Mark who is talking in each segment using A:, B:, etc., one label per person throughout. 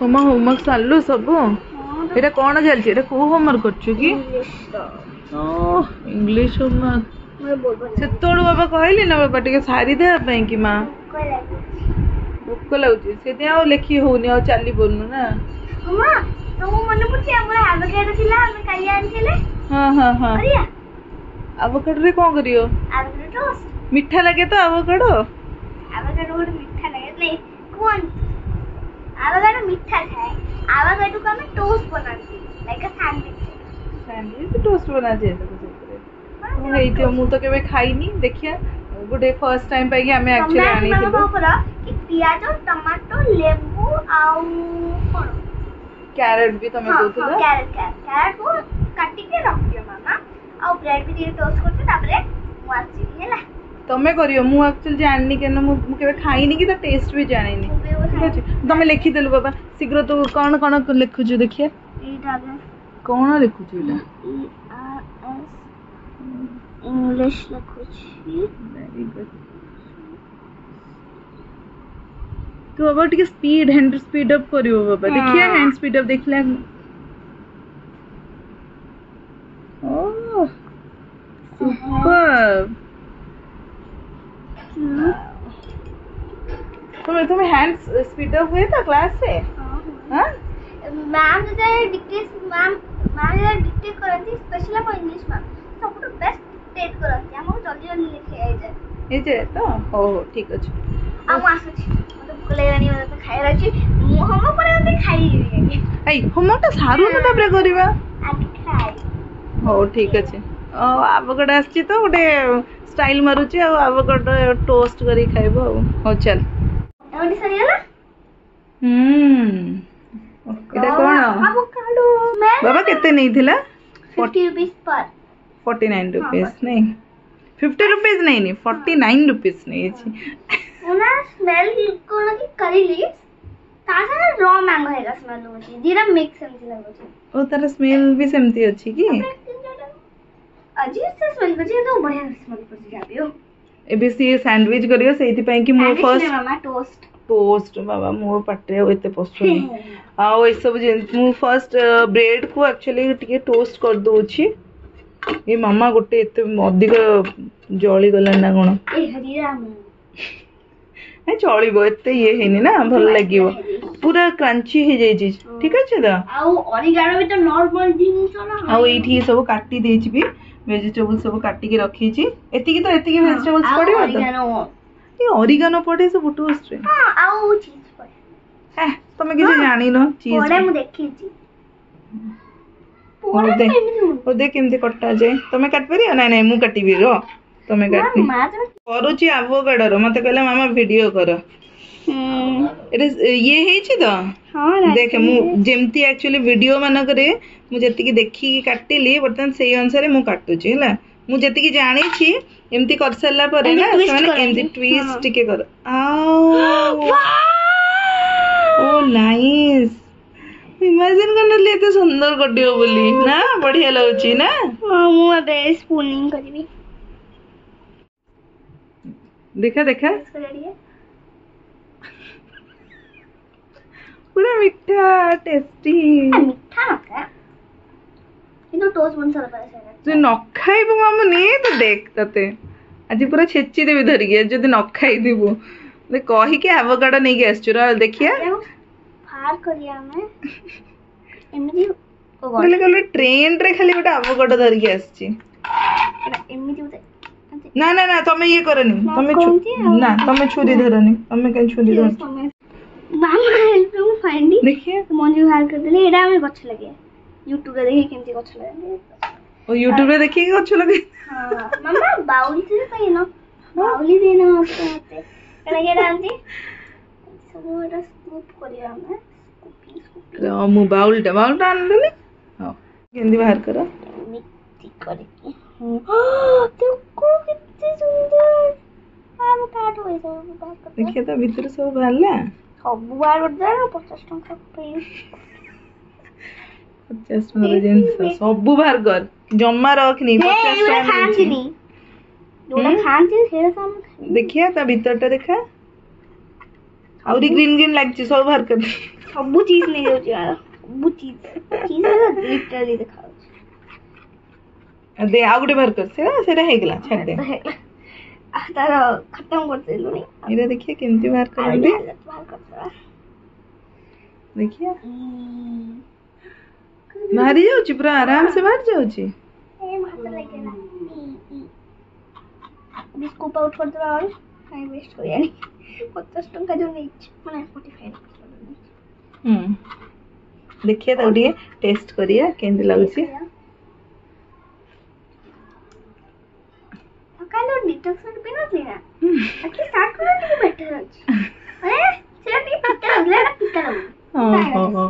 A: Homework सारू सब एटा कौन चलती एटा को होमवर्क करछु की इंग्लिश होमवर्क से तोड़ बाबा कहली ना बाबा टिके सारी दे पई कि मां भूख लागुची से आ लिखी होनी आ चली बोलनु ना
B: मां तो मन पुछि हमर एवोकाडो थिला हम काली आनथिले
A: हां हां हां
B: करिया
A: एवोकाडो रे कोन करियो
B: एवोकाडो टोस्ट
A: मीठा लगे तो एवोकाडो
B: गुड मीठा लगे नहीं कौन एवोकाडो मीठा है एवोकाडो को हम टोस्ट बनाती लाइक अ
A: सैंडविच टोस्ट बना जे तो हेइते मु तो केबे खाइनी देखिया गुडे फर्स्ट टाइम पाई हमें एक्चुअली आनी थी
B: कि प्याज टमाटो लेंबू आउ कोन
A: कैरेट भी तमे कहतला
B: कैरेट को काटी के रख दियो मामा आ ब्रेड भी दिए टोस्ट करते तापरे वाची हैला
A: तमे करियो मु एक्चुअली जाननी केन मु केबे खाइनी कि त टेस्ट भी जानिनी ठीक अछि तमे लिखि देलु बाबा शीघ्र तो कोन कोन लिखु छु देखिए
B: एटा
A: कोन लिखु छु एटा
B: इंग्लिश लिखु छु
A: वेरी गुड तो बाबा टिके स्पीड हैंड स्पीड अप करियो बाबा देखिए हैंड स्पीड अप देखला ओह सुपर तुम्हें हैंड स्पीड अप हुए था क्लास से हां
B: मैम जो डिक्टेट मैम डिक्टेट करती स्पेशल फॉर इंग्लिश मैम सब तो बेस्ट डिक्टेट करती हमको जल्दी जल्दी लिखे आइ जाए
A: ए जे तो हो ठीक अछि
B: आ मास अछि मतलब भूख लागलानी मतलब तो खाइ रहछि हम पर तो खाइ जेबे
A: ए हमटा सारू न तबरे करबा
B: आके खाइ
A: हो ठीक अछि एवोकाडो आछि तो गोटे स्टाइल मारुछि आ एवोकाडो टोस्ट करी खाइबो हो चल
B: एवडी सरियाला
A: एटा कोन
B: एवोकाडो
A: बाबा केते नहीं थिला
B: 50 रुपीस पर
A: 49 रुपीस नहीं 50 रुपीस नहीं 49 रुपीस नहीं छी
B: ओना स्मेल कोन की करिली ताजा रॉ मैंगो हेगा स्मेल होची जीरा मिक्स समझ लागो
A: ओ तार स्मेल भी सेमती अछि की
B: अजीब से स्मेल करछि तो बढ़िया स्मेल करछि जाबियो
A: एबे सी सैंडविच करियो सेति पई कि मो फर्स्ट
B: मामा टोस्ट
A: बाबा मो पट्टे एते पसंद आ ओ सब जे मु फर्स्ट ब्रेड को एक्चुअली टिके टोस्ट कर दउ छी ए मामा गोटे एते अधिक जळी गला ना कोन
B: ए हरी राम
A: ए चळीबो एते ये हेनी ना भल लागिवो पूरा क्रंची हे जाई छी ठीक अछि दा
B: आउ ओरिगानो भी तो नॉर्मल जिंस ना
A: आउ एठी सब काटी देई छी भी वेजिटेबल सब काटी के रखी छी एति की तो एति की वेजिटेबल्स पडियो तो ये ओरिगानो पडे सब टोस्ट रे
B: हां आउ चीज पडे
A: है तमे किसी जानी न चीज
B: पडे मु देखि छी
A: ओ देख केमते कट्टा जाए तमे काट परियो नाही नाही मु काटिबी रो तमे काटनी करूची एवोकाडो रो मते कहले मामा वीडियो कर ये हे छी तो हां देख मु जेमती एक्चुअली वीडियो माना करे मु जति की देखि काटिली बर्तन सेही अनुसार मु काटू छी हला मु जति की जानी छी एमती कर सरला परे ना माने एमती ट्विस्ट टिके कर आओ ओ नाइस इमेजिन करने लिए तो सुंदर कटियो बोली ना बढ़िया लगुची ना
B: हां मु अबे स्पूनिंग करबी
A: देखा देखा पूरा मीठा टेस्टी
B: मीठा ना इनो टोस्ट बन सारा पास है
A: तू न खाइबो मामुनी तो देख तते आज पूरा छेची देबी धरि के जदी न खाइ देबो ले कहि के एवोकाडो नै के आछुरा देखिया
B: फार करिया में एमदी
A: गले गले ट्रेन रे खाली गोटा एवोकाडो धरि के आछी
B: एमदी उते
A: ना ना ना तमे ये करनी तमे ना तमे छुरी धरनी तमे कन छुरी धर
B: मामा हेल्प में फाइंडी
A: देखिए
B: मंजू हार कर देले एडा में गछ लगे YouTube रे देखि केमती गछ लगे
A: ओ YouTube रे देखि गछ लगे
B: हां मामा बाउल से कहि न बाउली देना मते कने डालती सब एटा स्कूप करिया में स्कूपिंग
A: मु बाउल डाल देले हां केंदी बाहर करो
B: मिट्टी करके देखो कितनी सुंदर एवोकाडो है सब बाहर कर
A: देखिए तो भीतर सब बाहरला
B: सब बाहर उठ जाए 50 टका पे
A: 50 टका जिंस सब बाहर कर जम्मा रखनी 50 टका
B: खांचनी जोड़ा खांची सेरा सामने
A: देखिए ता भीतरटा देखा आउरी ग्रीन ग्रीन लागछि सब बाहर कर दे
B: सब चीज नहीं होची यार सब चीज लिटरली देखा
A: दे आ गुटे बाहर कर सेटा हे गेला छाड़ दे
B: तार खत्म कर देलु नहीं
A: इधर देखिए केमती बाहर कर दे
B: बाहर कर
A: देखिए बाहर जाउची पूरा आराम से बाहर जाउची
B: ए मात्र लागेला बिस्कुट आउट कर दो और काई वेस्ट कर यानी 50 टंका जो नहीं माने 45
A: देखिए तो ये टेस्ट करिए केंद लागुची
B: कालो डिटॉक्स पिना लेना आके स्टार्ट करो टिके बेटर अछि अरे सेटा टिके पिता लागला ना पिता लागला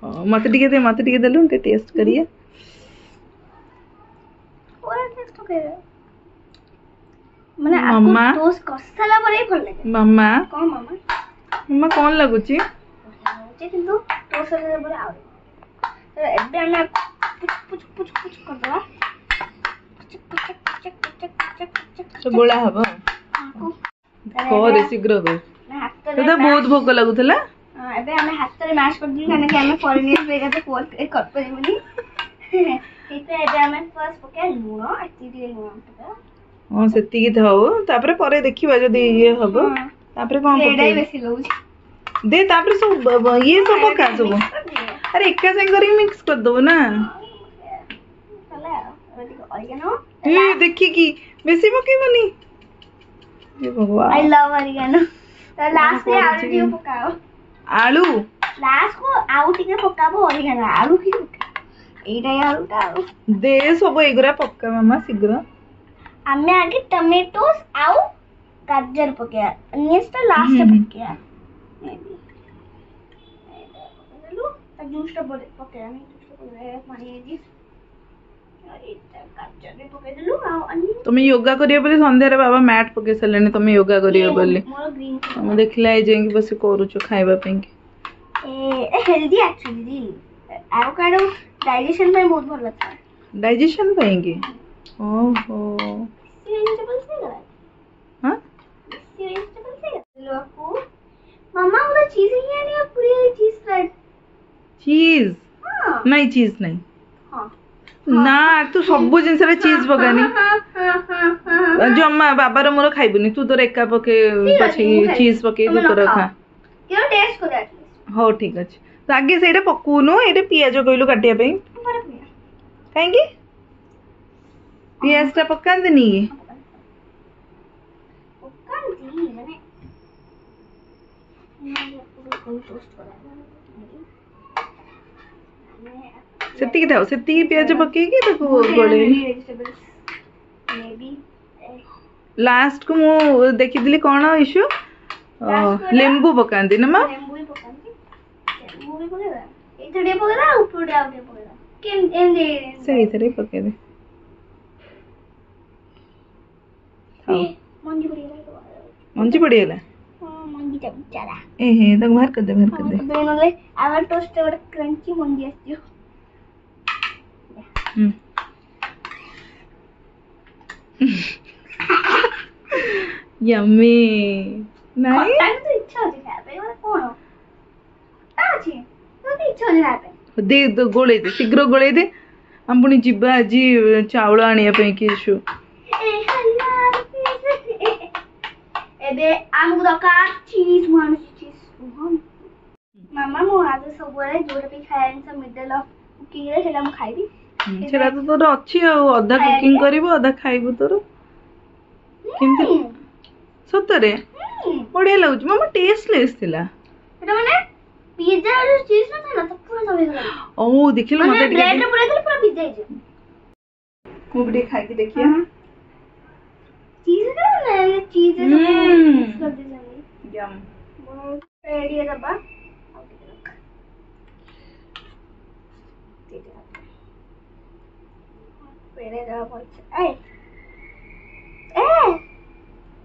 A: हां मत टिके देलु के टेस्ट करिए
B: और टेस्ट करे माने आपको टोस्ट करसला परे भल लागे
A: मम्मा
B: मम्मा
A: कोन लागुची
B: किंतु टोस्ट करसला परे आउ तो एबे हम पुछ कर दवा
A: तो गोला हबो कोरे शीघ्र गो तो बहुत भोक लागुतला
B: एबे हम हाथ रे मैश कर दिन काने कि हम फॉरेनियर बेगा तो कोल कर परिबनी एते एबे हम फर्स्ट पके लूण एती दिए लूण पका
A: हां सेती की थाओ तापरे परे देखिबा जदी ये हबो तापरे कोन
B: एडाई बेसी लउची
A: दे तापरे सब ये सब पका सब अरे एका संग करी मिक्स कर दो ना
B: चला ऑरिगेनो
A: ये देखिए की बेसी पकेबनी ये भगवान
B: आई लव ऑरिगेनो तो लास्ट में आलू दियो पकाओ
A: आलू
B: लास्ट को आउ टिके पकाबो ऑरिगेनो आलू की एटा आलूटा
A: दे सब एगुरा पक्का मामा शीघ्र
B: हमें आगे टमेटोस आउ गाजर पकेया नेक्स्ट लास्ट पकेया मे बी हेलो जूस टा पकेया नहीं जूस टा पकेया पानी जी
A: तुम योगा करियो बोली संध्या रे बाबा मैट पके सलेनी तुम योगा करियो बोली हम देखला ए जेंगी बस करूचो खाइबा पें के
B: a healthy actually avocado digestion में बहुत भल लगता है
A: डाइजेशन पाएंगे ओहो
B: वेजिटेबल्स नहीं करा
A: हां
B: वेजिटेबल्स नहीं लोको मम्मा वो चीज ही है नहीं पूरी चीज फ्राइड
A: चीज
B: हां
A: नहीं चीज नहीं
B: हां
A: ना तू सब जिनस रे चीज पकानी जम्मा बाबार मोर खाइबनी तू तोर एका पके पछी चीज पके तू तोर खा
B: केओ टेस्ट कर एटलीस्ट
A: हो ठीक अछि तो आगे सेटा पकुनो एटा पियाज कइलु काटिया पे काहेंगे पियाज ता पकांद नी
B: पकांदी माने कोई टोस्ट करा
A: सेती की थाओ सेती पियाज पके के ताको गोळे
B: वेजिटेबल्स मे बी
A: लास्ट को मु देखि दिली कोन इशू लेंबू पकांदी ना मां
B: लेंबू ही पकांदी लेंबू भी पकेगा ए थोड़े पकेगा ऊपर डाल के पकेगा केम एम दे
A: सही तरह पके दे खाओ मंजी पड़ीला
B: हां मंजी ता बेचारा
A: ए हे तक बाहर कर दे
B: बेनले आवर टोस्ट बड़ा क्रंची मंजी आछियो
A: यम्मी नहीं
B: टाइम तो इच्छा होती है पे वाला कौन हो आछी तो इच्छा होती है
A: दे दो गोळे दे शीघ्र गोळे दे हम पुनी जिबा जी चावल आनिया पे कि इशू
B: ए हल्ला एबे आमु दरकार चीज चीज मामा मो आज सब बरे जोडे पे खायन सब मिडल ऑफ कुकिंग रे हेला म खाइबी
A: सेटा तो तोर अच्छी अधा कुकिंग करिवो अधा खाइबो तोर केमती सतरे बढ़िया लागुच मामा टेस्टलेस थिला
B: एटा माने पिज्जा और चीज ना था ना तो पूरा सब हो
A: ओ देखिलो मते
B: ब्रेड रे पूरा पूरा पिज्जा है
A: मु भी खाइ के देखिए
B: चीज का ना ये चीज है सब कर दे
A: यम
B: रेडी है डब्बा पेरे दा बोल ए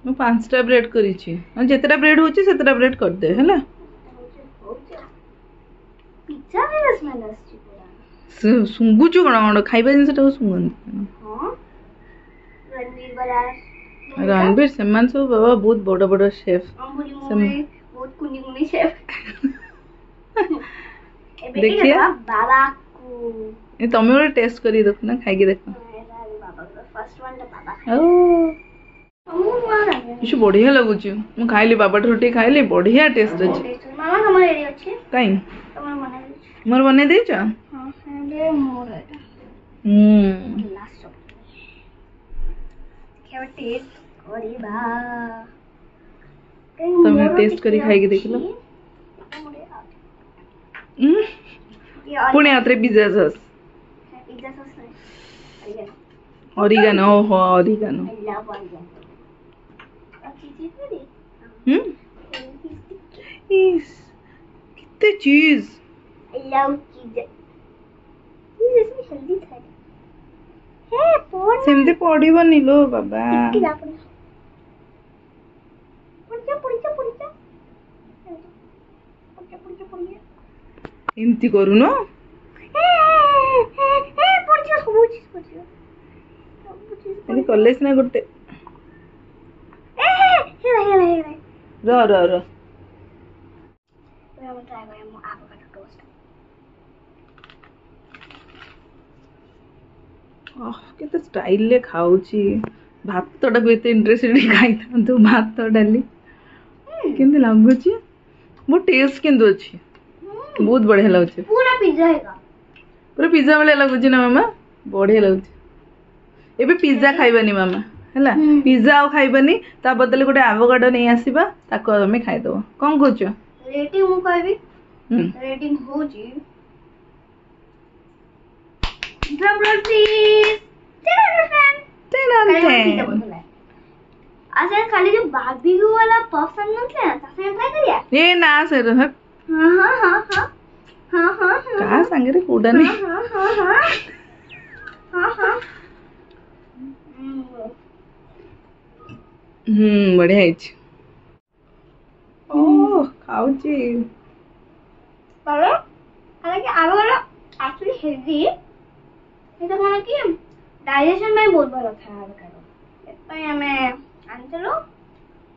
A: मु 5टा ब्रेड करी छी जेतरा ब्रेड होची सेतरा ब्रेड कर दे हैला
B: पिज्जा रे स्मेल आछि पूरा
A: सुंगुचु कोन खाइबा जिन सेटा सुंगन
B: हां रणवीर बरार
A: रणवीर सम्मान सब बाबा बहुत बड़ बड़ शेफ
B: बहुत कुनी कुनी शेप एबे
A: देखिए।
B: के बाबा को
A: ए तमे गोटे टेस्ट करी देखो ना खाई के देखो
B: बाबा को फर्स्ट वन बाबा
A: ओ किछ बढ़िया लगुची मु खाइली बाबा रोटी खाइली बढ़िया टेस्ट अछि
B: मामा हमर रेडी अछि
A: काई
B: तमर मने
A: मोर बने देछ
B: हां हेले मोर एटा लास्ट ऑफ केव टेस्ट करिबा
A: तमे टेस्ट करी खाई के देखलो पुणे आत्रे पिज्जा सॉस
B: नहीं
A: ऑरिगेनो हो ऑरिगेनो इस कितने चीज सेमते पड़िबनी लो बाबा एमती करूनो एनी कॉलेज ना गुटे र र र केते स्टाइल ले खाउची भात तोडा को एते इंटरेस्टेड खाई तो भात डाली केंते लागुची बहुत टेस्ट केंदो अछि बहुत बढ़िया लागुची
B: पूरा पिज्जा हैगा
A: पूरा पिज्जा वाला लागुची ना मामा बढ़िया लागुची एबे पिज्जा खाइबानी मामा हैला पिज्जा आ खाइबानी ता बदले गोटे एवोकाडो नै आसीबा ताको हमें खाइ दबो कोन कहछ
B: रेटिंग मु कहबी रेटिंग हो जी drum roll please 10 out of 10 असन खाली जो बारबेक्यू वाला पफ नथले ना तासे ट्राई करिया
A: ए ना सर
B: हां हां हां हां हां हां
A: का संगे रे कोडा नै
B: हां हां हां हां हां
A: बढ़िया है ओ खाउची
B: पर हालांकि आगोला एक्चुअली हेल्दी এটা মানে কি ডাইজেশন में बहुत भलो था आगोला এটাই আমি আনছিলো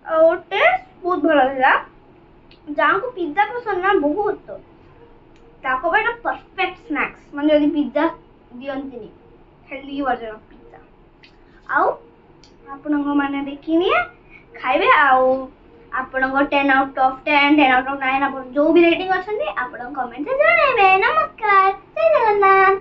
B: और टेस्ट बहुत भलो था जाको पिज्जा पसंद ना बहुत तो ताको बेटा परफेक्ट स्नैक्स মানে যদি পিজ্জা দিয়ন্তিনি হেলদি वर्जन ऑफ पिज्जा आउ आपनक माने देखिनी खाइबे आउ आपनक 10 आउट ऑफ 10 10 आउट ऑफ 9 आपन जो भी रेटिंग अछंदी आपन कमेंट से जणाइबे नमस्कार जय जगन्नाथ।